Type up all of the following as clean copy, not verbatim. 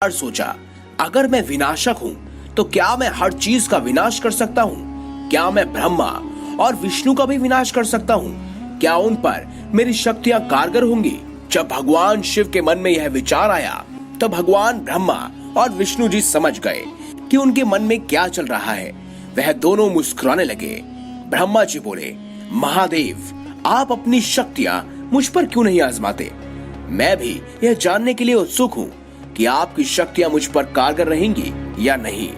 बार सोचा, अगर मैं विनाशक हूँ तो क्या मैं हर चीज का विनाश कर सकता हूँ? क्या मैं ब्रह्मा और विष्णु का भी विनाश कर सकता हूँ? क्या उन पर मेरी शक्तियां कारगर होंगी? जब भगवान शिव के मन में यह विचार आया तो भगवान ब्रह्मा और विष्णु जी समझ गए कि उनके मन में क्या चल रहा है। वह दोनों मुस्कुराने लगे। ब्रह्मा जी बोले, महादेव, आप अपनी शक्तियां मुझ पर क्यों नहीं आजमाते? मैं भी यह जानने के लिए उत्सुक हूँ कि आपकी शक्तियां मुझ पर कारगर रहेंगी या नहीं।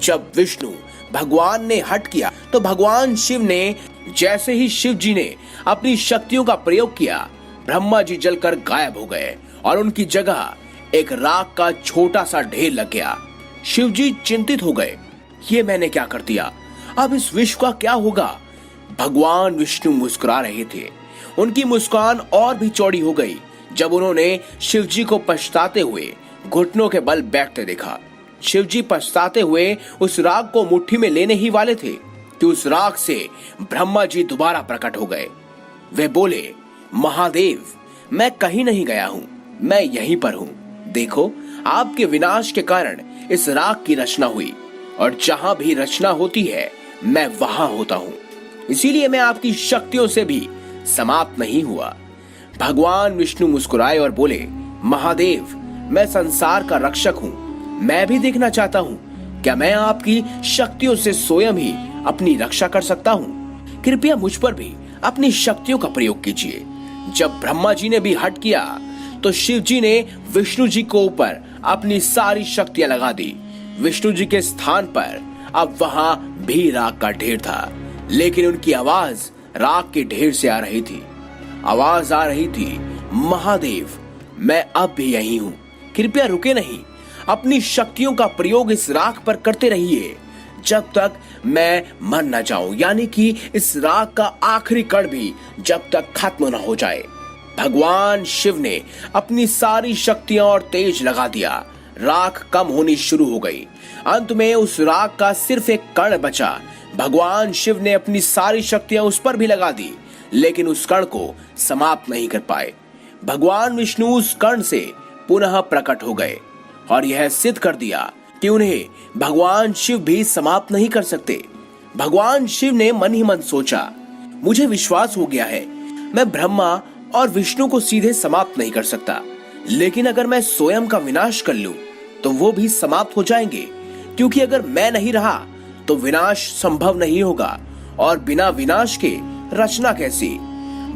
जब विष्णु भगवान ने हट किया तो भगवान शिव ने जैसे ही शिव जी ने अपनी शक्तियों का प्रयोग किया, ब्रह्मा जी जलकर गायब हो गए और उनकी जगह एक राख का छोटा सा ढेर लग गया। शिव जी चिंतित हो गए, ये मैंने क्या कर दिया? अब इस विश्व का क्या होगा? भगवान विष्णु मुस्कुरा रहे थे। उनकी मुस्कान और भी चौड़ी हो गई जब उन्होंने शिव जी को पछताते हुए घुटनों के बल बैठते देखा। शिव जी पछताते हुए उस राग को मुट्ठी में लेने ही वाले थे कि उस राग से ब्रह्मा जी दोबारा प्रकट हो गए। वे बोले, महादेव, मैं कहीं नहीं गया हूँ, मैं यहीं पर हूँ। देखो, आपके विनाश के कारण इस राग की रचना हुई और जहां भी रचना होती है मैं वहां होता हूँ। इसीलिए मैं आपकी शक्तियों से भी समाप्त नहीं हुआ। भगवान विष्णु मुस्कुराए और बोले, महादेव, मैं संसार का रक्षक हूँ, मैं भी देखना चाहता हूँ, क्या मैं आपकी शक्तियों से स्वयं ही अपनी रक्षा कर सकता हूँ? कृपया मुझ पर भी अपनी शक्तियों का प्रयोग कीजिए। जब ब्रह्मा जी ने भी हट किया तो शिव जी ने विष्णु जी को ऊपर अपनी सारी शक्तियां लगा दी। विष्णु जी के स्थान पर अब वहां भी राख का ढेर था, लेकिन उनकी आवाज राख के ढेर से आ रही थी। आवाज आ रही थी, महादेव, मैं अब भी यही हूँ, कृपया रुके नहीं, अपनी शक्तियों का प्रयोग इस राख पर करते रहिए जब तक मैं मर न जाऊं, यानी कि इस राख का आखिरी कण भी जब तक खत्म न हो जाए। भगवान शिव ने अपनी सारी शक्तियां और तेज लगा दिया। राख कम होनी शुरू हो गई। अंत में उस राख का सिर्फ एक कण बचा। भगवान शिव ने अपनी सारी शक्तियां उस पर भी लगा दी, लेकिन उस कण को समाप्त नहीं कर पाए। भगवान विष्णु उस कण से पुनः प्रकट हो गए और यह सिद्ध कर दिया कि उन्हें भगवान शिव भी समाप्त नहीं कर सकते। भगवान शिव ने मन ही मन सोचा, मुझे विश्वास हो गया है, मैं ब्रह्मा और विष्णु को सीधे समाप्त नहीं कर सकता, लेकिन अगर मैं स्वयं का विनाश कर लूं तो वो भी समाप्त हो जाएंगे, क्योंकि अगर मैं नहीं रहा तो विनाश संभव नहीं होगा और बिना विनाश के रचना कैसी?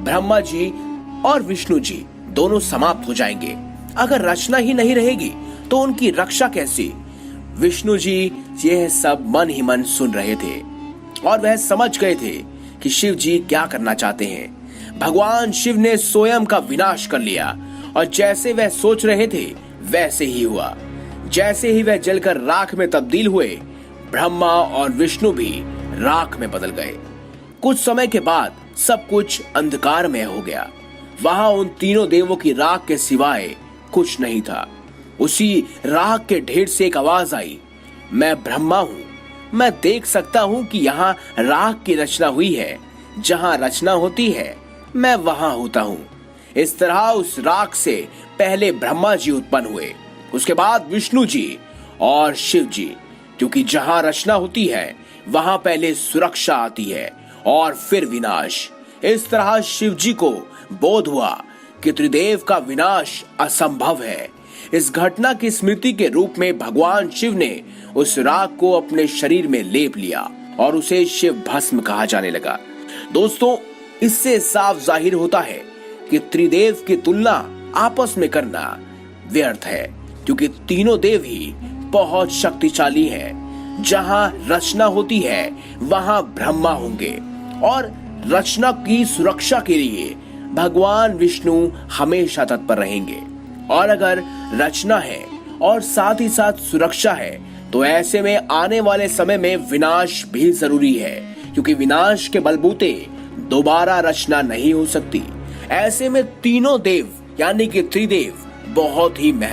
ब्रह्मा जी और विष्णु जी दोनों समाप्त हो जाएंगे। अगर रचना ही नहीं रहेगी तो उनकी रक्षा कैसी? विष्णु जी यह सब मन ही मन सुन रहे थे और वह समझ गए थे कि शिव जी क्या करना चाहते हैं। भगवान शिव ने स्वयं का विनाश कर लिया और जैसे वह सोच रहे थे वैसे ही हुआ। जैसे ही वह जलकर राख में तब्दील हुए, ब्रह्मा और विष्णु भी राख में बदल गए। कुछ समय के बाद सब कुछ अंधकारमय हो गया। वहां उन तीनों देवों की राख के सिवाय कुछ नहीं था। उसी राख के ढेर से एक आवाज आई, मैं ब्रह्मा हूँ, मैं देख सकता हूँ कि यहाँ राख की रचना हुई है, जहाँ रचना होती है मैं वहां होता हूँ। इस तरह उस राख से पहले ब्रह्मा जी उत्पन्न हुए, उसके बाद विष्णु जी और शिव जी, क्योंकि जहां रचना होती है वहां पहले सुरक्षा आती है और फिर विनाश। इस तरह शिव जी को बोध हुआ कि त्रिदेव का विनाश असंभव है। इस घटना की स्मृति के रूप में भगवान शिव ने उस राख को अपने शरीर में लेप लिया और उसे शिव भस्म कहा जाने लगा। दोस्तों, इससे साफ जाहिर होता है कि त्रिदेव की तुलना आपस में करना व्यर्थ है, क्योंकि तीनों देव ही बहुत शक्तिशाली हैं। जहां रचना होती है वहां ब्रह्मा होंगे और रचना की सुरक्षा के लिए भगवान विष्णु हमेशा तत्पर रहेंगे। और अगर रचना है और साथ ही साथ सुरक्षा है तो ऐसे में आने वाले समय में विनाश भी जरूरी है, क्योंकि विनाश के बलबूते दोबारा रचना नहीं हो सकती। ऐसे में तीनों देव यानी कि त्रिदेव बहुत ही महत्वपूर्ण